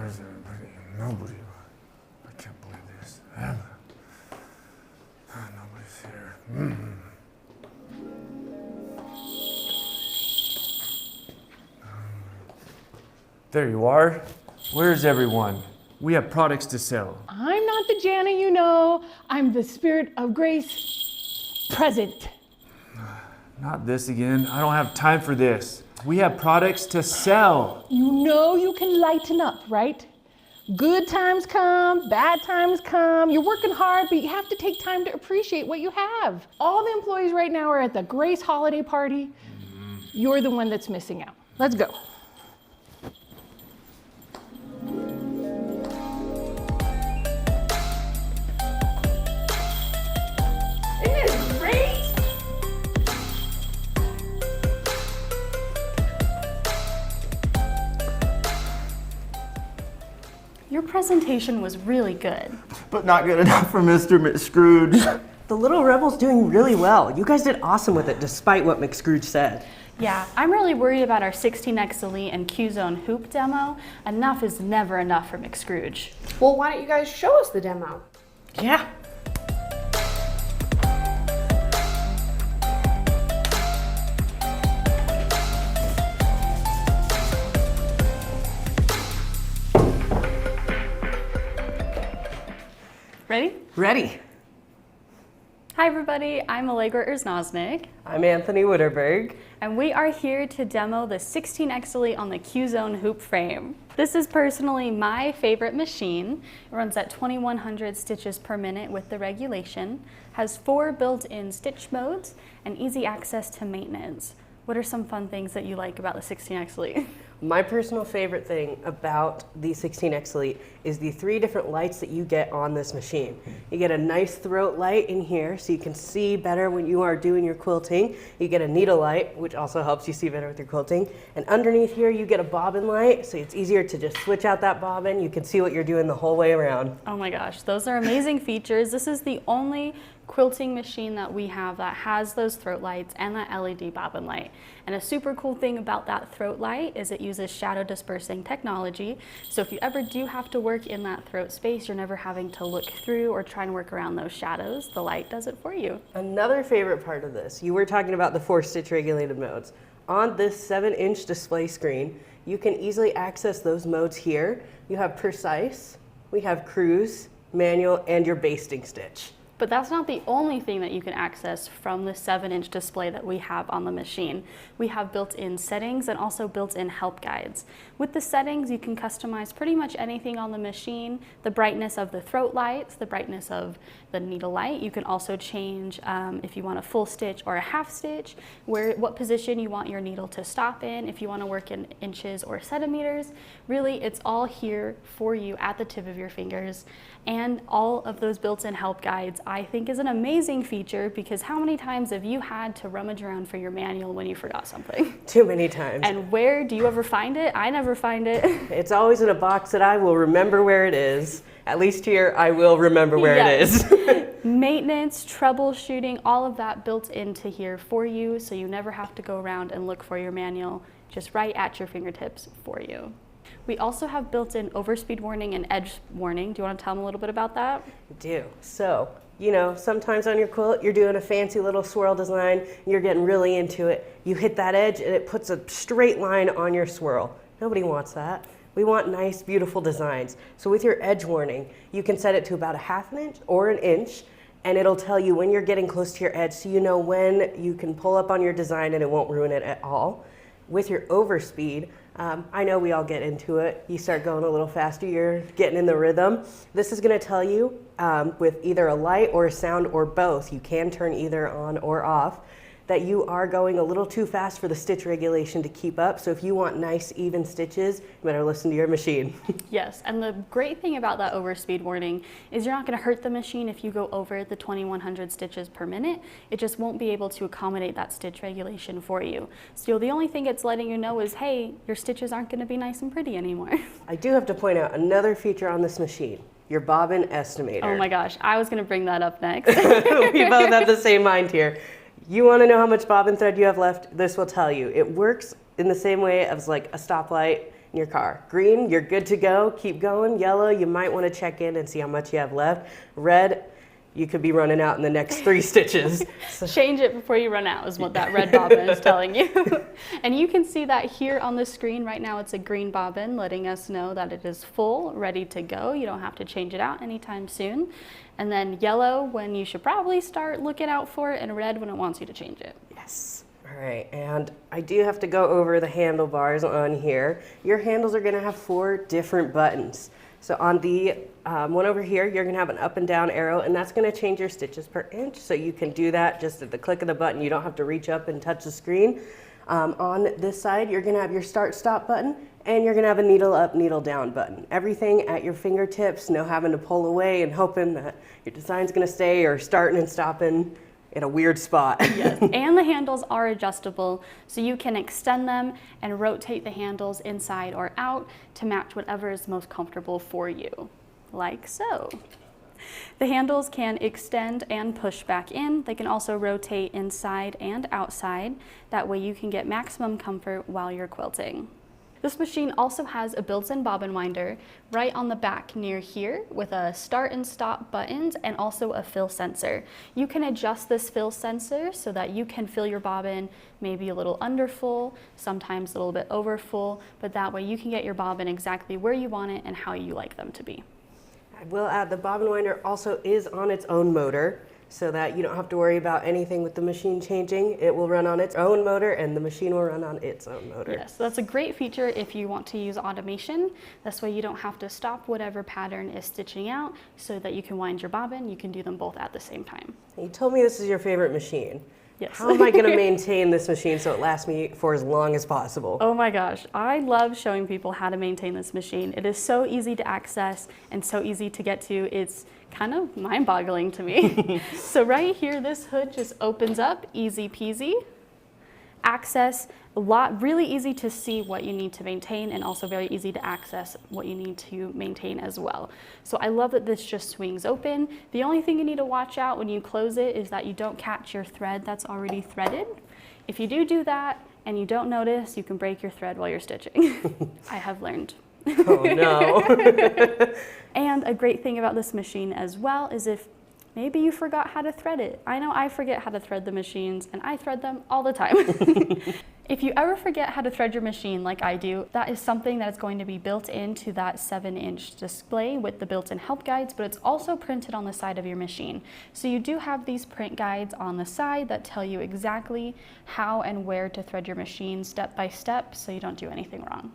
is everybody? Nobody. I can't believe this. Nobody's here. There you are. Where's everyone? We have products to sell. I'm not the Jana you know. I'm the spirit of grace present. Not this again. I don't have time for this. We have products to sell. You know you can lighten up, right? Good times come, bad times come. You're working hard, but you have to take time to appreciate what you have. All the employees right now are at the Grace holiday party. You're the one that's missing out. Let's go. Your presentation was really good. But not good enough for Mr. McScrooge. The little rebel's doing really well. You guys did awesome with it, despite what McScrooge said. Yeah, I'm really worried about our 16X Elite and Q-Zone hoop demo. Enough is never enough for McScrooge. Well, why don't you guys show us the demo? Yeah. Ready? Ready. Hi everybody, I'm Allegra and I'm Anthony Witterberg. and we are here to demo the 16X Elite on the Q-Zone hoop frame. This is personally my favorite machine. It runs at 2100 stitches per minute with the regulation, has 4 built-in stitch modes, and easy access to maintenance. What are some fun things that you like about the 16X Elite? My personal favorite thing about the 16X Elite is the 3 different lights that you get on this machine. You get a nice throat light in here so you can see better when you are doing your quilting. You get a needle light, which also helps you see better with your quilting. And underneath here you get a bobbin light, so it's easier to just switch out that bobbin. You can see what you're doing the whole way around. Oh my gosh, those are amazing features. This is the only quilting machine that we have that has those throat lights and that LED bobbin light. And a super cool thing about that throat light is it uses shadow dispersing technology. So if you ever do have to work in that throat space, you're never having to look through or try and work around those shadows. The light does it for you. Another favorite part of this, you were talking about the 4 stitch regulated modes. On this 7-inch display screen, you can easily access those modes here. You have precise, we have cruise, manual, and your basting stitch. But that's not the only thing that you can access from the 7-inch display that we have on the machine. We have built-in settings and also built-in help guides. With the settings, you can customize pretty much anything on the machine. The brightness of the throat lights, the brightness of the needle light. You can also change if you want a full stitch or a half stitch, what position you want your needle to stop in, if you want to work in inches or centimeters. Really, it's all here for you at the tip of your fingers. And all of those built-in help guides, I think, is an amazing feature, because how many times have you had to rummage around for your manual when you forgot something? Too many times. And where do you ever find it? I never find it. It's always in a box that I will remember where it is. At least here, I will remember where it is. Maintenance, troubleshooting, all of that built into here for you, so you never have to go around and look for your manual, just right at your fingertips for you. We also have built-in overspeed warning and edge warning. Do you want to tell them a little bit about that? I do. So, you know, sometimes on your quilt, you're doing a fancy little swirl design, you're getting really into it. You hit that edge and it puts a straight line on your swirl. Nobody wants that. We want nice, beautiful designs. So with your edge warning, you can set it to about a 1/2 inch or 1 inch, and it'll tell you when you're getting close to your edge, so you know when you can pull up on your design and it won't ruin it at all. With your overspeed, I know we all get into it. You start going a little faster, you're getting in the rhythm. This is gonna tell you with either a light or a sound or both, you can turn either on or off, that you are going a little too fast for the stitch regulation to keep up. So if you want nice, even stitches, you better listen to your machine. Yes, and the great thing about that overspeed warning is you're not going to hurt the machine if you go over the 2100 stitches per minute. It just won't be able to accommodate that stitch regulation for you. So the only thing it's letting you know is, hey, your stitches aren't going to be nice and pretty anymore. I do have to point out another feature on this machine, your bobbin estimator. Oh my gosh, I was going to bring that up next. We both have the same mind here. You want to know how much bobbin thread you have left? This will tell you. It works in the same way as like a stoplight. in your car. Green, you're good to go, keep going. Yellow, you might want to check in and see how much you have left. Red, you could be running out in the next 3 stitches. Change it before you run out is what that red bobbin is telling you. And you can see that here on the screen right now. It's a green bobbin letting us know that it is full, ready to go. You don't have to change it out anytime soon. And then yellow when you should probably start looking out for it, and red when it wants you to change it. Yes. All right, and I do have to go over the handlebars on here. Your handles are gonna have 4 different buttons. So on the one over here, you're gonna have an up and down arrow, and that's gonna change your stitches per inch. So you can do that just at the click of the button. You don't have to reach up and touch the screen. On this side, you're gonna have your start stop button, and you're gonna have a needle up, needle down button. Everything at your fingertips, no having to pull away and hoping that your design's gonna stay or starting and stopping in a weird spot. Yes, and the handles are adjustable, so you can extend them and rotate the handles inside or out to match whatever is most comfortable for you, like so. The handles can extend and push back in. They can also rotate inside and outside. That way you can get maximum comfort while you're quilting. This machine also has a built-in bobbin winder right on the back near here with a start and stop buttons and also a fill sensor. You can adjust this fill sensor so that you can fill your bobbin maybe a little under full, sometimes a little bit over full, but that way you can get your bobbin exactly where you want it and how you like them to be. I will add the bobbin winder also is on its own motor, so that you don't have to worry about anything with the machine changing. It will run on its own motor and the machine will run on its own motor. Yes, that's a great feature if you want to use automation. This way you don't have to stop whatever pattern is stitching out so that you can wind your bobbin. You can do them both at the same time. You told me this is your favorite machine. Yes. How am I going to maintain this machine so it lasts me for as long as possible? Oh my gosh, I love showing people how to maintain this machine. It is so easy to access and so easy to get to. It's kind of mind-boggling to me. So right here, this hood just opens up, easy peasy. Access, really easy to see what you need to maintain and also very easy to access what you need to maintain as well. So I love that this just swings open. The only thing you need to watch out when you close it is that you don't catch your thread that's already threaded. If you do that and you don't notice, you can break your thread while you're stitching. I have learned. Oh no. And a great thing about this machine as well is if maybe you forgot how to thread it. I know I forget how to thread the machines and I thread them all the time. If you ever forget how to thread your machine like I do, that is something that is going to be built into that 7-inch display with the built-in help guides, but it's also printed on the side of your machine. So you do have these print guides on the side that tell you exactly how and where to thread your machine step by step so you don't do anything wrong.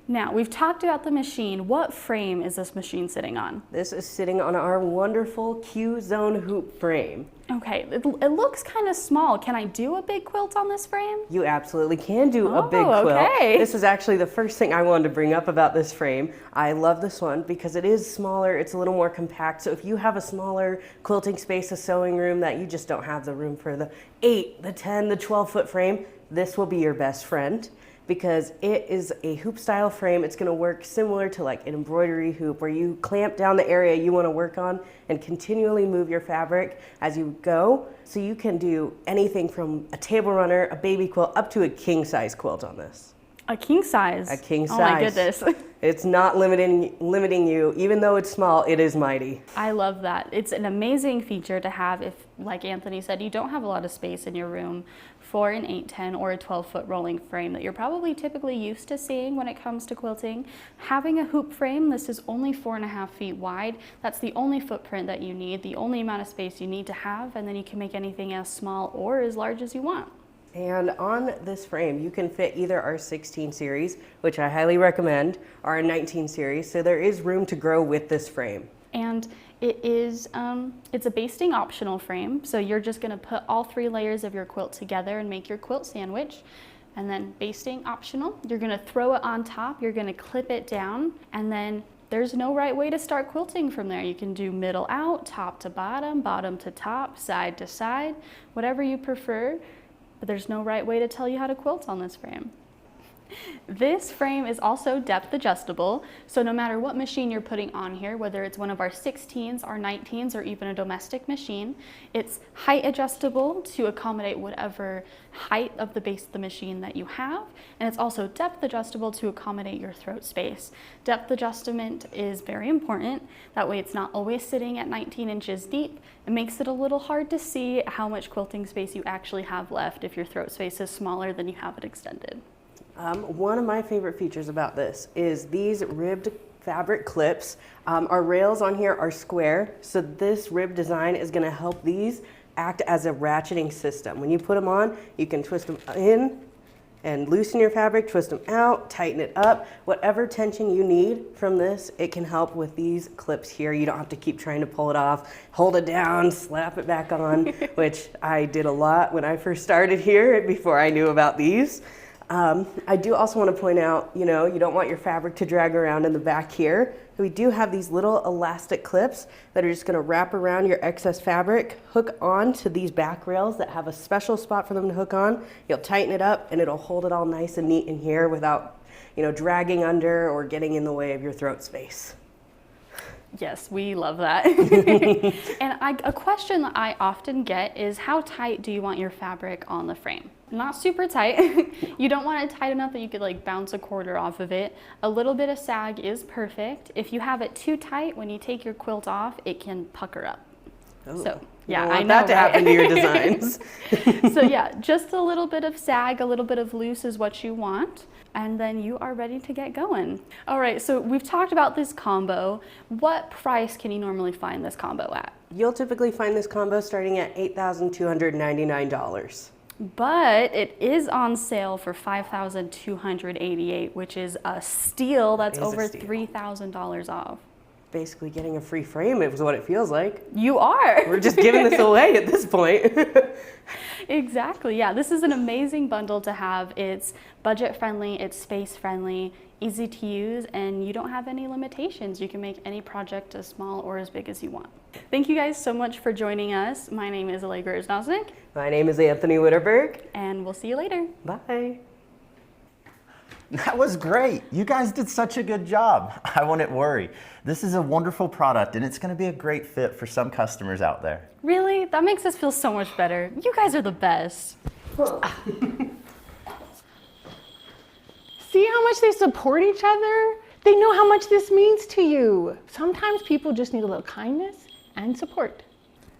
Now, we've talked about the machine. What frame is this machine sitting on? This is sitting on our wonderful Q-Zone hoop frame. Okay, it looks kind of small. Can I do a big quilt on this frame? You absolutely can do a big quilt. Okay. This is actually the first thing I wanted to bring up about this frame. I love this one because it is smaller, it's a little more compact. So if you have a smaller quilting space, a sewing room that you just don't have the room for the 8, the 10, the 12-foot frame, this will be your best friend, because it is a hoop style frame. It's gonna work similar to like an embroidery hoop where you clamp down the area you wanna work on and continually move your fabric as you go. So you can do anything from a table runner, a baby quilt, up to a king size quilt on this. A king size? A king size. Oh my goodness. It's not limiting you. Even though it's small, it is mighty. I love that. It's an amazing feature to have if, like Anthony said, you don't have a lot of space in your room for an 8-10 or a 12-foot rolling frame that you're probably typically used to seeing when it comes to quilting. Having a hoop frame, this is only 4.5 feet wide. That's the only footprint that you need, the only amount of space you need to have, and then you can make anything as small or as large as you want. And on this frame, you can fit either our 16 series, which I highly recommend, or our 19 series, so there is room to grow with this frame. And it is, it's a basting optional frame, so you're just gonna put all 3 layers of your quilt together and make your quilt sandwich. And then basting optional, you're gonna throw it on top, you're gonna clip it down, and then there's no right way to start quilting from there. You can do middle out, top to bottom, bottom to top, side to side, whatever you prefer, but there's no right way to tell you how to quilt on this frame. This frame is also depth adjustable, so no matter what machine you're putting on here, whether it's one of our 16s, our 19s, or even a domestic machine, it's height adjustable to accommodate whatever height of the base of the machine that you have, and it's also depth adjustable to accommodate your throat space. Depth adjustment is very important. That way it's not always sitting at 19 inches deep. It makes it a little hard to see how much quilting space you actually have left if your throat space is smaller than you have it extended. One of my favorite features about this is these ribbed fabric clips. Our rails on here are square, so this rib design is going to help these act as a ratcheting system. When you put them on, you can twist them in and loosen your fabric, twist them out, tighten it up. Whatever tension you need from this, it can help with these clips here. You don't have to keep trying to pull it off, hold it down, slap it back on, which I did a lot when I first started here before I knew about these. I do also want to point out, you don't want your fabric to drag around in the back here. We do have these little elastic clips that are just going to wrap around your excess fabric, hook on to these back rails that have a special spot for them to hook on. You'll tighten it up and it'll hold it all nice and neat in here without, dragging under or getting in the way of your throat space. Yes, we love that. And a question that I often get is, how tight do you want your fabric on the frame? Not super tight. You don't want it tight enough that you could bounce a quarter off of it. A little bit of sag is perfect. If you have it too tight, when you take your quilt off, it can pucker up. Oh, So yeah, I don't want I know that to happen to your designs. So yeah, just a little bit of sag, a little bit of loose is what you want. And then you are ready to get going. All right, so we've talked about this combo. What price can you normally find this combo at? You'll typically find this combo starting at $8,299. But it is on sale for $5,288, which is a steal. That's It is a over steal. $3,000 off. Basically getting a free frame is what it feels like. You are. We're just giving this away at this point. Exactly, yeah. This is an amazing bundle to have. It's budget friendly, it's space friendly, easy to use, and you don't have any limitations. You can make any project as small or as big as you want. Thank you guys so much for joining us. My name is Allegra and Anthony, My name is Anthony Witterberg. and we'll see you later. Bye. That was great. You guys did such a good job. I wouldn't worry. This is a wonderful product and it's going to be a great fit for some customers out there. Really? That makes us feel so much better. You guys are the best. See how much they support each other? They know how much this means to you. Sometimes people just need a little kindness and support.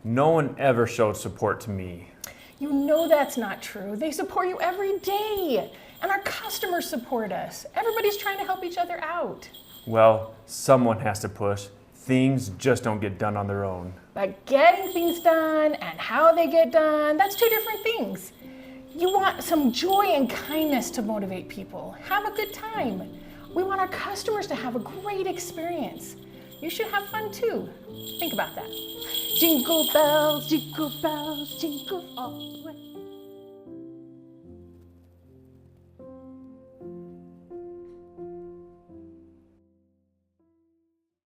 No one ever showed support to me. You know that's not true. They support you every day. And our customers support us. Everybody's trying to help each other out. Well, someone has to push. Things just don't get done on their own. But getting things done and how they get done, that's two different things. You want some joy and kindness to motivate people. Have a good time. We want our customers to have a great experience. You should have fun too. Think about that. Jingle bells, jingle all the way.